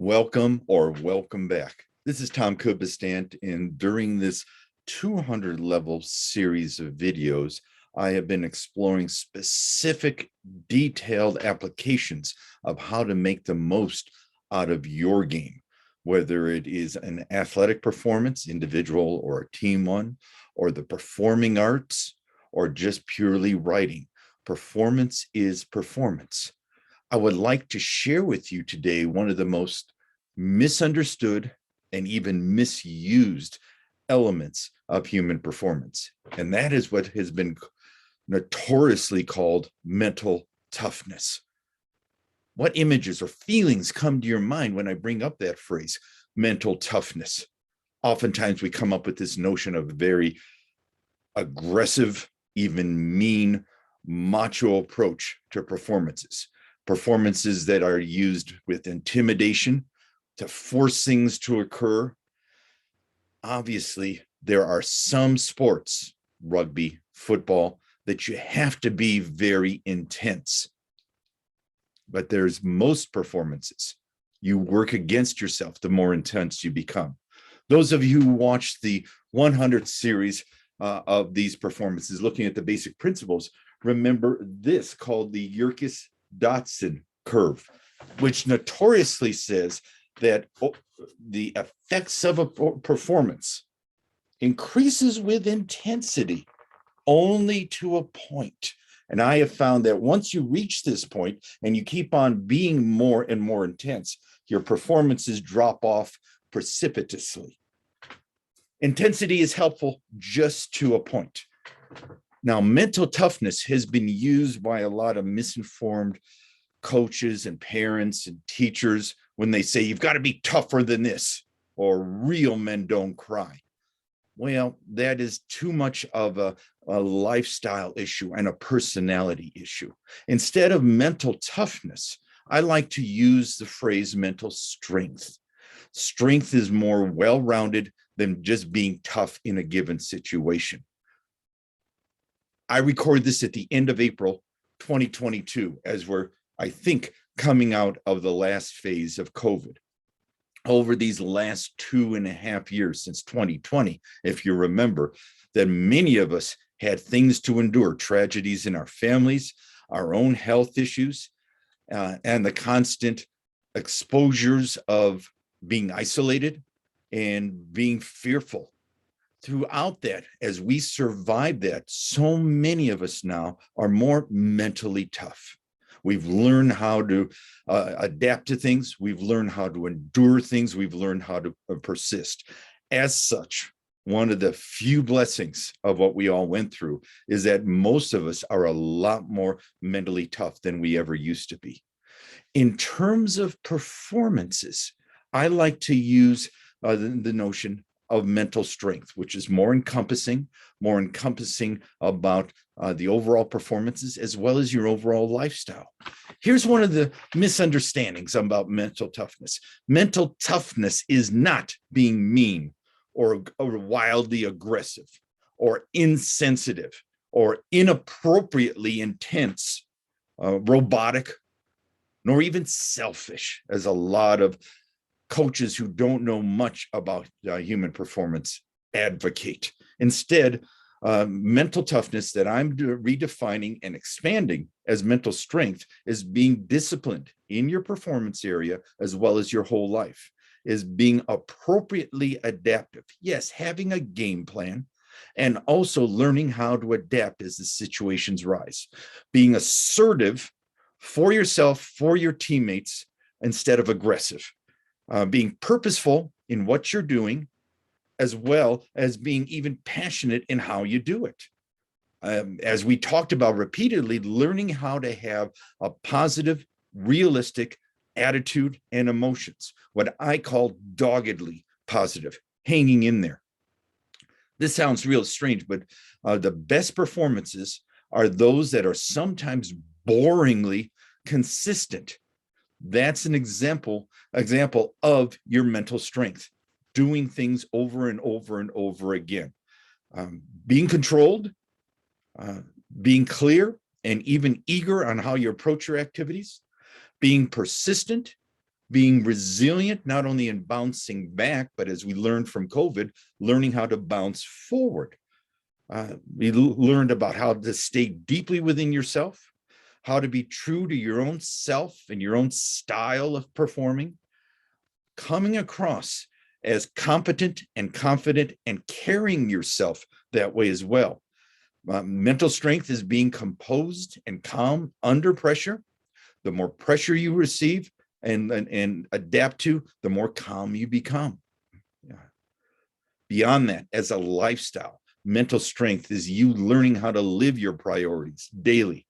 Welcome back. This is Tom Kubistant, and during this 200 level series of videos, I have been exploring specific detailed applications of how to make the most out of your game, whether it is an athletic performance, individual or a team one, or the performing arts, or just purely writing. Performance is performance. I would like to share with you today one of the most misunderstood and even misused elements of human performance. And that is what has been notoriously called mental toughness. What images or feelings come to your mind when I bring up that phrase, mental toughness? Oftentimes we come up with this notion of a very aggressive, even mean, macho approach to performances that are used with intimidation to force things to occur. Obviously, there are some sports, rugby, football, that you have to be very intense. But there's most performances. You work against yourself the more intense you become. Those of you who watched the 100th series of these performances, looking at the basic principles, remember this called the Yerkes-Dodson curve, which notoriously says that the effects of a performance increases with intensity only to a point. And I have found that once you reach this point and you keep on being more and more intense, your performances drop off precipitously. Intensity is helpful just to a point. Now, mental toughness has been used by a lot of misinformed coaches and parents and teachers when they say, you've got to be tougher than this, or real men don't cry. Well, that is too much of a lifestyle issue and a personality issue. Instead of mental toughness, I like to use the phrase mental strength. Strength is more well-rounded than just being tough in a given situation. I record this at the end of April 2022, as we're, I think, coming out of the last phase of COVID. Over these last 2.5 years since 2020, if you remember, that many of us had things to endure, tragedies in our families, our own health issues, and the constant exposures of being isolated and being fearful. Throughout that, as we survive that, so many of us now are more mentally tough. We've learned how to adapt to things. We've learned how to endure things. We've learned how to persist. As such, one of the few blessings of what we all went through is that most of us are a lot more mentally tough than we ever used to be. In terms of performances, I like to use the notion of mental strength, which is more encompassing about the overall performances as well as your overall lifestyle. Here's one of the misunderstandings about mental toughness. Mental toughness is not being mean or wildly aggressive or insensitive or inappropriately intense, robotic, nor even selfish, as a lot of coaches who don't know much about human performance advocate. Instead, mental toughness that I'm redefining and expanding as mental strength is being disciplined in your performance area as well as your whole life, is being appropriately adaptive. Yes, having a game plan, and also learning how to adapt as the situations rise. Being assertive for yourself, for your teammates, instead of aggressive. Being purposeful in what you're doing, as well as being even passionate in how you do it. As we talked about repeatedly, learning how to have a positive, realistic attitude and emotions, what I call doggedly positive, hanging in there. This sounds real strange, but the best performances are those that are sometimes boringly consistent. That's an example of your mental strength, doing things over and over and over again. Being controlled, being clear, and even eager on how you approach your activities, being persistent, being resilient, not only in bouncing back, but as we learned from COVID, learning how to bounce forward. We learned about how to stay deeply within yourself, how to be true to your own self and your own style of performing, coming across as competent and confident and carrying yourself that way as well. Mental strength is being composed and calm under pressure. The more pressure you receive and adapt to, the more calm you become. Yeah. Beyond that, as a lifestyle, mental strength is you learning how to live your priorities daily,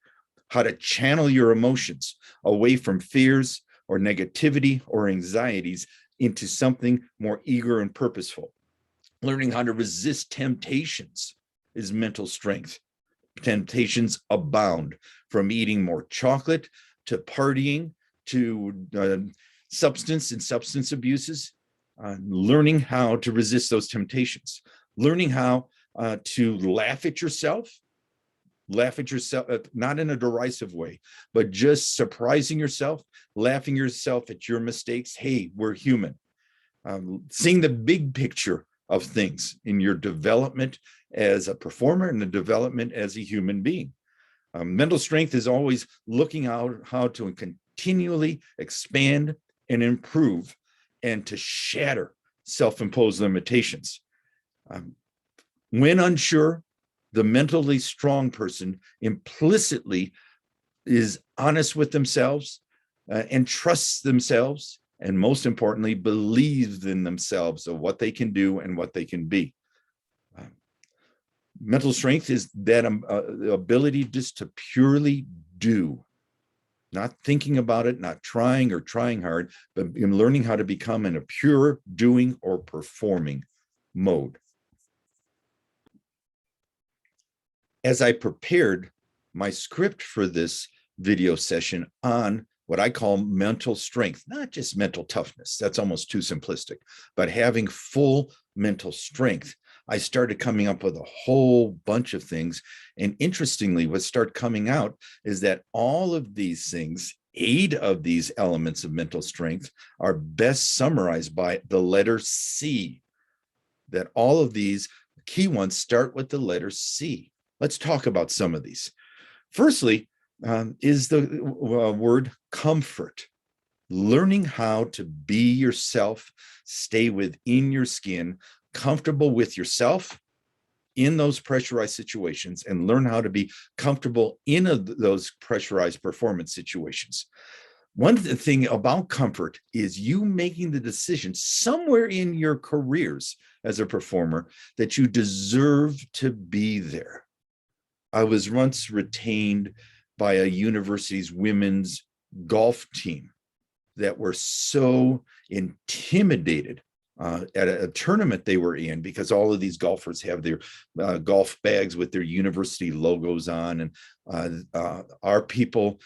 how to channel your emotions away from fears or negativity or anxieties into something more eager and purposeful. Learning how to resist temptations is mental strength. Temptations abound, from eating more chocolate to partying to substance abuses. Learning how to resist those temptations. Learning how to laugh at yourself, not in a derisive way, but just surprising yourself, laughing yourself at your mistakes. Hey, we're human. Seeing the big picture of things in your development as a performer and the development as a human being. Mental strength is always looking out how to continually expand and improve and to shatter self-imposed limitations. When unsure, the mentally strong person implicitly is honest with themselves and trusts themselves, and most importantly, believes in themselves of what they can do and what they can be. Mental strength is that ability just to purely do, not thinking about it, not trying or trying hard, but in learning how to become in a pure doing or performing mode. As I prepared my script for this video session on what I call mental strength, not just mental toughness, that's almost too simplistic, but having full mental strength, I started coming up with a whole bunch of things. And interestingly, what started coming out is that all of these things, 8 of these elements of mental strength, are best summarized by the letter C. That all of these key ones start with the letter C. Let's talk about some of these. Firstly, is the word comfort. Learning how to be yourself, stay within your skin, comfortable with yourself in those pressurized situations, and learn how to be comfortable in those pressurized performance situations. One thing about comfort is you making the decision somewhere in your careers as a performer that you deserve to be there. I was once retained by a university's women's golf team that were so intimidated at a tournament they were in, because all of these golfers have their golf bags with their university logos on. And our people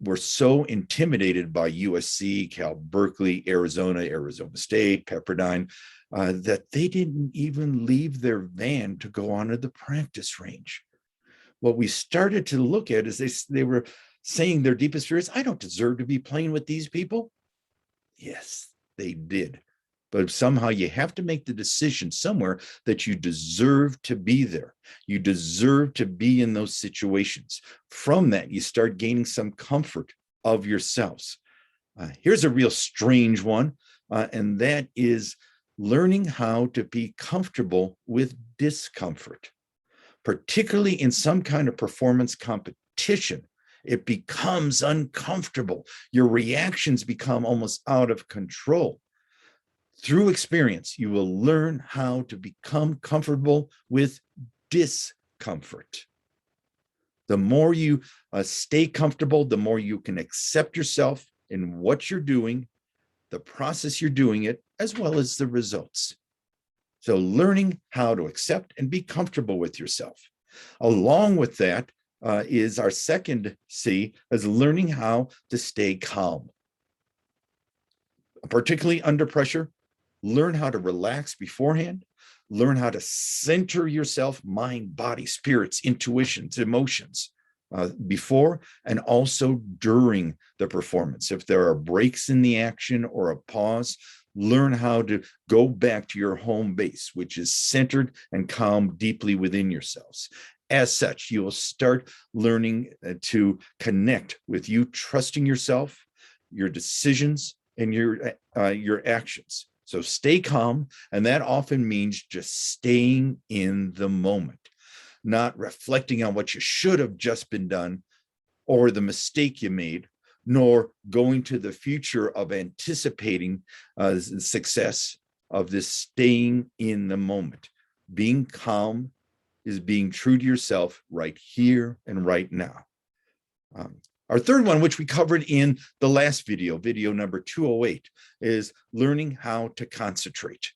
were so intimidated by USC, Cal Berkeley, Arizona State, Pepperdine, that they didn't even leave their van to go onto the practice range. What we started to look at is they were saying their deepest fears, I don't deserve to be playing with these people. Yes, they did. But somehow you have to make the decision somewhere that you deserve to be there. You deserve to be in those situations. From that, you start gaining some comfort of yourselves. Here's a real strange one, and that is learning how to be comfortable with discomfort. Particularly in some kind of performance competition, it becomes uncomfortable. Your reactions become almost out of control. Through experience, you will learn how to become comfortable with discomfort. The more you stay comfortable, the more you can accept yourself in what you're doing, the process you're doing it, as well as the results. So learning how to accept and be comfortable with yourself. Along with that is our second C, is learning how to stay calm. Particularly under pressure, learn how to relax beforehand, learn how to center yourself, mind, body, spirits, intuitions, emotions. before and also during the performance. If there are breaks in the action or a pause, learn how to go back to your home base, which is centered and calm deeply within yourselves. As such, you will start learning to connect with you, trusting yourself, your decisions, and your actions. So stay calm, and that often means just staying in the moment, not reflecting on what you should have just been done or the mistake you made, nor going to the future of anticipating success of this staying in the moment. Being calm is being true to yourself right here and right now. Our third one, which we covered in the last video, video number 208, is learning how to concentrate.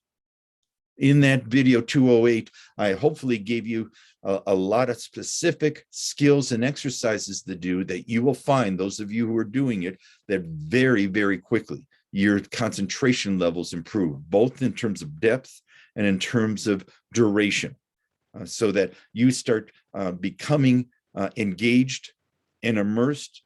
In that video 208, I hopefully gave you a lot of specific skills and exercises to do that you will find, those of you who are doing it, that very, very quickly your concentration levels improve, both in terms of depth and in terms of duration, so that you start becoming engaged and immersed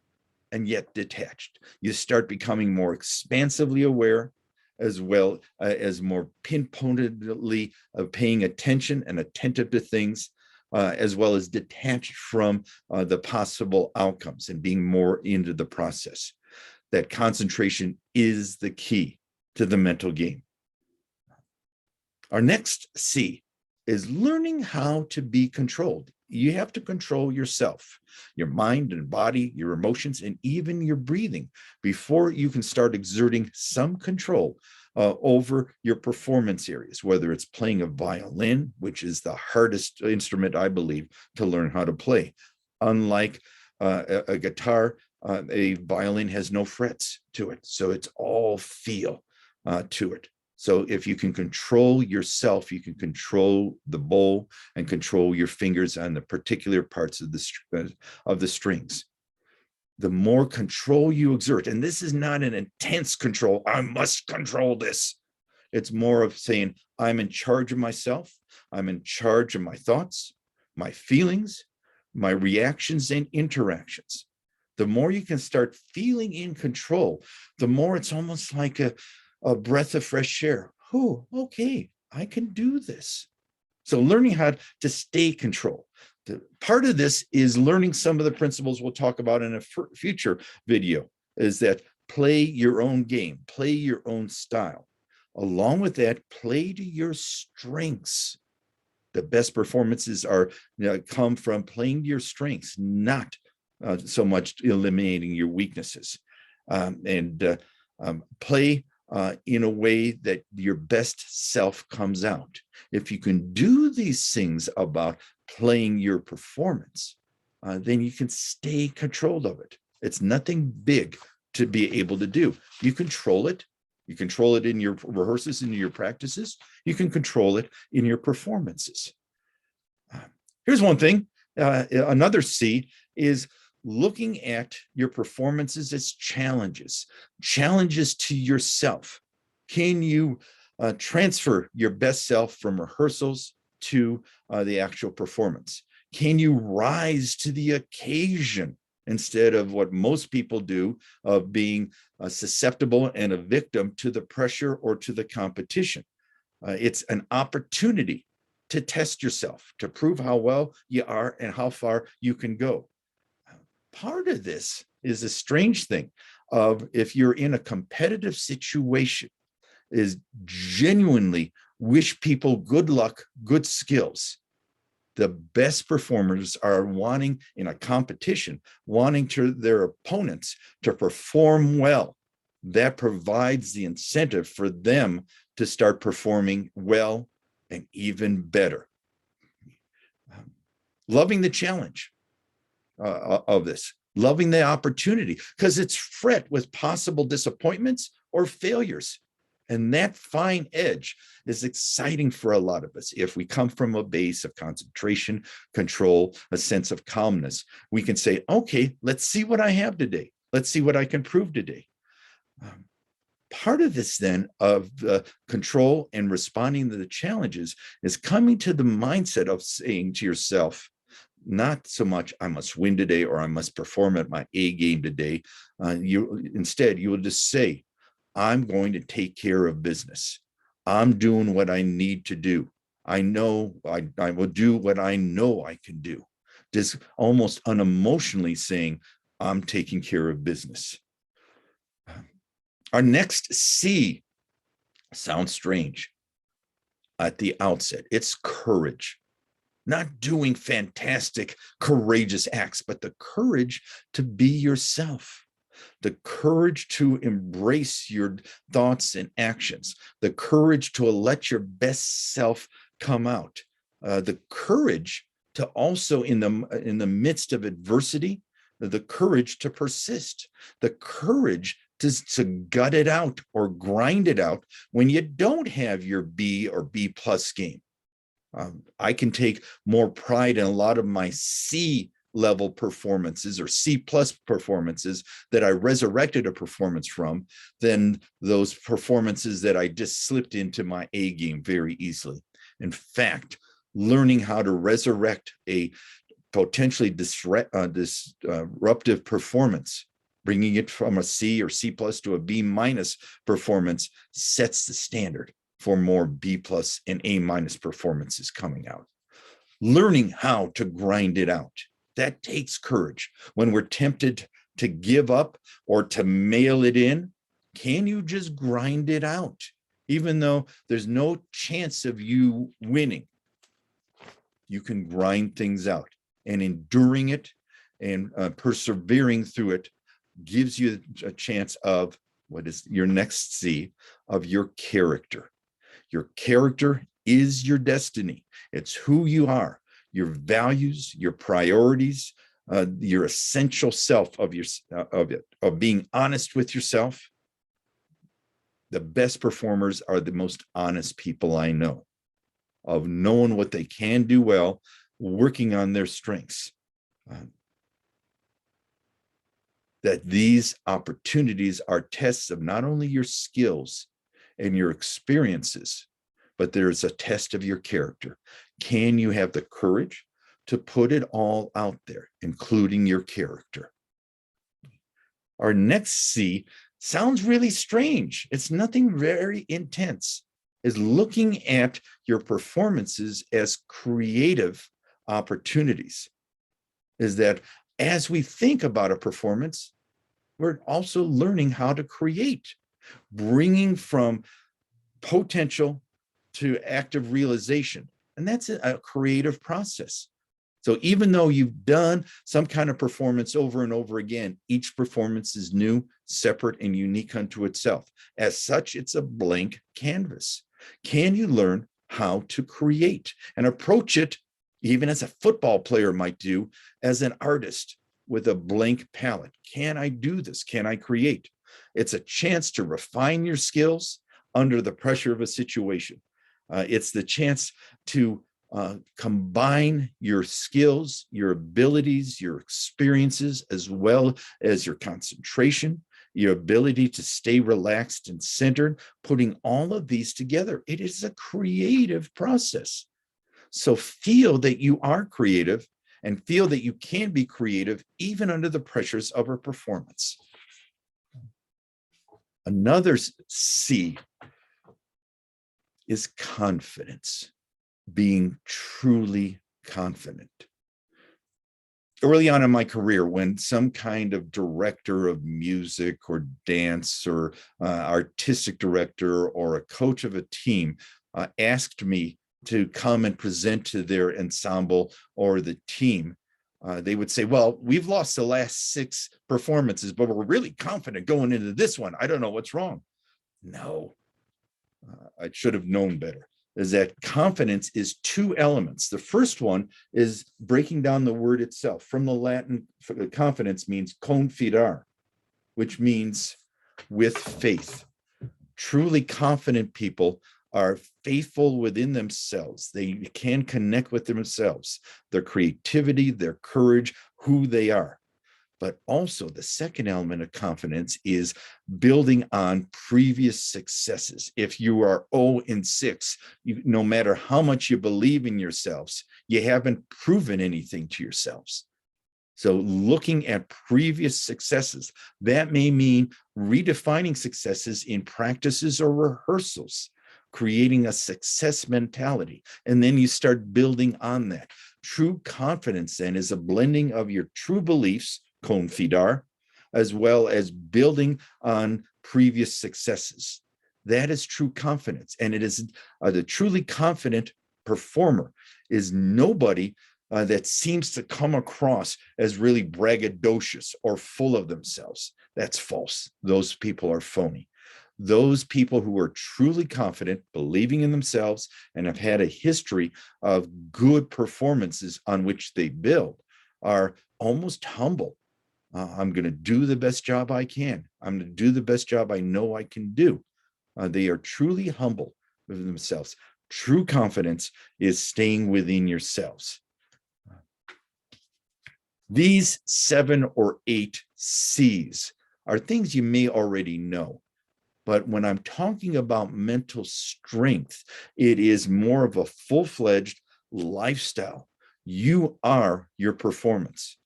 and yet detached. You start becoming more expansively aware, as well as more pinpointedly paying attention and attentive to things, as well as detached from the possible outcomes and being more into the process. That concentration is the key to the mental game. Our next C is learning how to be controlled. You have to control yourself, your mind and body, your emotions, and even your breathing before you can start exerting some control over your performance areas, whether it's playing a violin, which is the hardest instrument, I believe, to learn how to play. Unlike a guitar, a violin has no frets to it, so it's all feel to it. So if you can control yourself, you can control the bow and control your fingers on the particular parts of the strings. The more control you exert, and this is not an intense control, I must control this. It's more of saying, I'm in charge of myself. I'm in charge of my thoughts, my feelings, my reactions and interactions. The more you can start feeling in control, the more it's almost like a breath of fresh air. Oh, okay, I can do this. So learning how to stay control. Part of this is learning some of the principles we'll talk about in a future video, is that play your own game, play your own style. Along with that, play to your strengths. The best performances come from playing to your strengths, not so much eliminating your weaknesses. Play in a way that your best self comes out. If you can do these things about playing your performance, then you can stay controlled of it. It's nothing big to be able to do. You control it. You control it in your rehearsals, in your practices. You can control it in your performances. Here's one thing. Another C is looking at your performances as challenges to yourself. Can you transfer your best self from rehearsals to the actual performance? Can you rise to the occasion instead of what most people do of being susceptible and a victim to the pressure or to the competition? It's an opportunity to test yourself, to prove how well you are and how far you can go. Part of this is a strange thing of, if you're in a competitive situation, is genuinely wish people good luck, good skills. The best performers are wanting, in a competition, wanting their opponents to perform well. That provides the incentive for them to start performing well and even better. Loving the challenge of this, loving the opportunity, because it's fraught with possible disappointments or failures. And that fine edge is exciting for a lot of us. If we come from a base of concentration, control, a sense of calmness, we can say, okay, let's see what I have today. Let's see what I can prove today. Part of this then of control and responding to the challenges is coming to the mindset of saying to yourself, Not so much I must win today or I must perform at my A game today. Instead, you will just say, I'm going to take care of business. I'm doing what I need to do. I know I will do what I know I can do. Just almost unemotionally saying, I'm taking care of business. Our next C sounds strange at the outset. It's courage. Not doing fantastic, courageous acts, but the courage to be yourself, the courage to embrace your thoughts and actions, the courage to let your best self come out, the courage to also, in the midst of adversity, the courage to persist, the courage to gut it out or grind it out when you don't have your B or B plus game. I can take more pride in a lot of my C level performances or C plus performances that I resurrected a performance from than those performances that I just slipped into my A game very easily. In fact, learning how to resurrect a potentially disruptive performance, bringing it from a C or C plus to a B minus performance sets the standard for more B plus and A minus performances coming out. Learning how to grind it out, that takes courage. When we're tempted to give up or to mail it in, can you just grind it out? Even though there's no chance of you winning, you can grind things out, and enduring it and persevering through it gives you a chance of what is your next C, of your character. Your character is your destiny. It's who you are, your values, your priorities, your essential self of being honest with yourself. The best performers are the most honest people I know, of knowing what they can do well, working on their strengths. That these opportunities are tests of not only your skills and your experiences, but there's a test of your character. Can you have the courage to put it all out there, including your character? Our next C sounds really strange. It's nothing very intense. Is looking at your performances as creative opportunities. Is that as we think about a performance, we're also learning how to create, bringing from potential to active realization. And that's a creative process. So even though you've done some kind of performance over and over again, each performance is new, separate, and unique unto itself. As such, it's a blank canvas. Can you learn how to create and approach it, even as a football player might do, as an artist with a blank palette? Can I do this? Can I create? It's a chance to refine your skills under the pressure of a situation. It's the chance to combine your skills, your abilities, your experiences, as well as your concentration, your ability to stay relaxed and centered, putting all of these together. It is a creative process. So feel that you are creative and feel that you can be creative even under the pressures of a performance. Another C is confidence, being truly confident. Early on in my career, when some kind of director of music or dance or artistic director or a coach of a team asked me to come and present to their ensemble or the team, they would say, well, we've lost the last 6 performances, but we're really confident going into this one. I don't know what's wrong. No, I should have known better. Is that confidence is 2 elements. The first one is breaking down the word itself. From the Latin, confidence means confidare, which means with faith. Truly confident people are faithful within themselves. They can connect with themselves, their creativity, their courage, who they are. But also the second element of confidence is building on previous successes. If you are 0-6, no matter how much you believe in yourselves, You haven't proven anything to yourselves. So looking at previous successes, that may mean redefining successes in practices or rehearsals, creating a success mentality. And then you start building on that. True confidence then is a blending of your true beliefs, confidar, as well as building on previous successes. That is true confidence. And it is the truly confident performer is nobody that seems to come across as really braggadocious or full of themselves. That's false. Those people are phony. Those people who are truly confident, believing in themselves, and have had a history of good performances on which they build are almost humble. I'm going to do the best job I can. I'm going to do the best job I know I can do. They are truly humble with themselves. True confidence is staying within yourselves. These 7 or 8 C's are things you may already know. But when I'm talking about mental strength, it is more of a full-fledged lifestyle. You are your performance.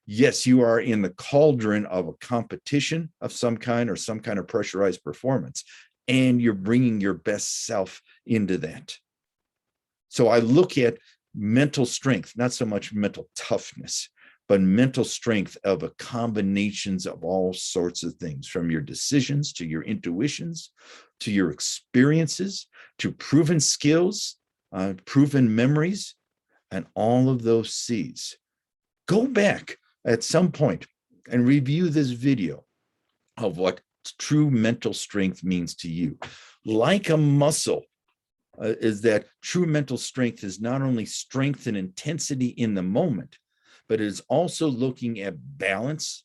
Yes, you are in the cauldron of a competition of some kind or some kind of pressurized performance, and you're bringing your best self into that. So I look at mental strength, not so much mental toughness, but mental strength of a combinations of all sorts of things, from your decisions to your intuitions, to your experiences, to proven skills, proven memories, and all of those C's. Go back at some point and review this video of what true mental strength means to you. Like a muscle, is that true mental strength is not only strength and intensity in the moment, but it is also looking at balance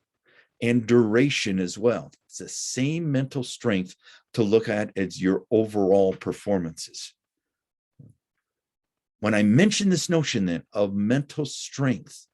and duration as well. It's the same mental strength to look at as your overall performances. When I mention this notion then of mental strength,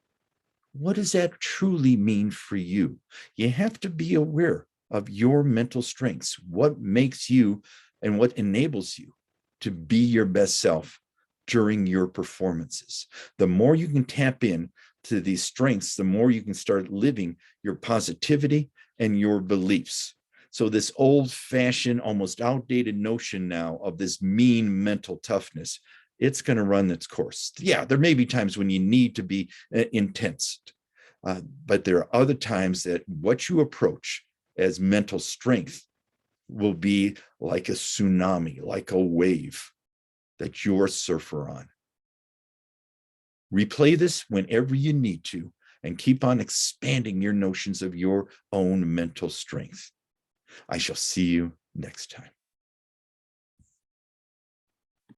what does that truly mean for you? You have to be aware of your mental strengths, what makes you and what enables you to be your best self during your performances. The more you can tap in to these strengths, the more you can start living your positivity and your beliefs. So this old-fashioned, almost outdated notion now of this mean mental toughness, it's going to run its course. Yeah, there may be times when you need to be intense, but there are other times that what you approach as mental strength will be like a tsunami, like a wave that you're a surfer on. Replay this whenever you need to, and keep on expanding your notions of your own mental strength. I shall see you next time.